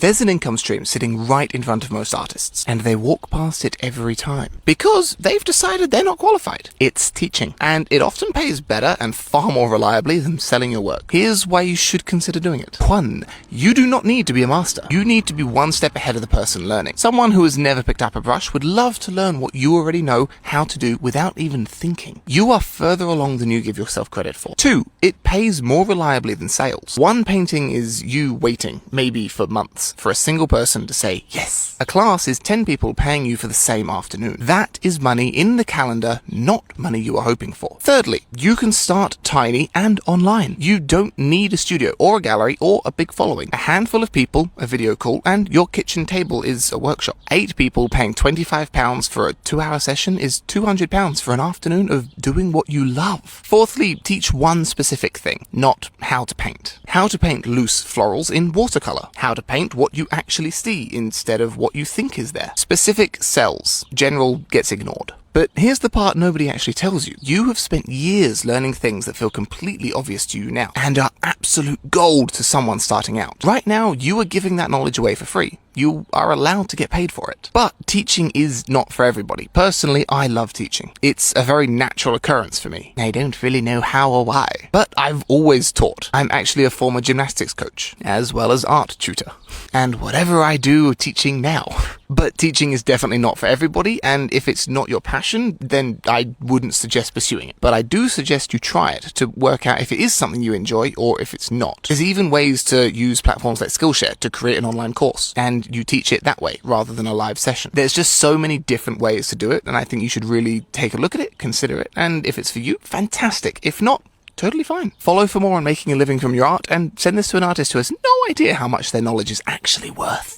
There's an income stream sitting right in front of most artists, and they walk past it every time because they've decided they're not qualified. It's teaching, and it often pays better and far more reliably than selling your work. Here's why you should consider doing it. 1. You do not need to be a master. You need to be one step ahead of the person learning. Someone who has never picked up a brush would love to learn what you already know how to do without even thinking. You are further along than you give yourself credit for. 2. It pays more reliably than sales. One painting is you waiting, maybe for months, for a single person to say yes. A class is 10 people paying you for the same afternoon. That is money in the calendar, not money you are hoping for. Thirdly, you can start tiny and online. You don't need a studio or a gallery or a big following. A handful of people, a video call, and your kitchen table is a workshop. 8 people paying £25 for a 2-hour session is £200 for an afternoon of doing what you love. Fourthly, teach one specific thing, not how to paint. How to paint loose florals in watercolor. How to paint what you actually see instead of what you think is there. Specific sells. General gets ignored. But here's the part nobody actually tells you. You have spent years learning things that feel completely obvious to you now and are absolute gold to someone starting out. Right now, you are giving that knowledge away for free. You are allowed to get paid for it. But teaching is not for everybody. Personally, I love teaching. It's a very natural occurrence for me. I don't really know how or why, but I've always taught. I'm actually a former gymnastics coach, as well as art tutor. And whatever I do, teaching now. But teaching is definitely not for everybody, and if it's not your passion, then I wouldn't suggest pursuing it. But I do suggest you try it to work out if it is something you enjoy or if it's not. There's even ways to use platforms like Skillshare to create an online course, and you teach it that way rather than a live session. There's just so many different ways to do it, and I think you should really take a look at it, consider it, and if it's for you, fantastic. If not, totally fine. Follow for more on making a living from your art, and send this to an artist who has no idea how much their knowledge is actually worth.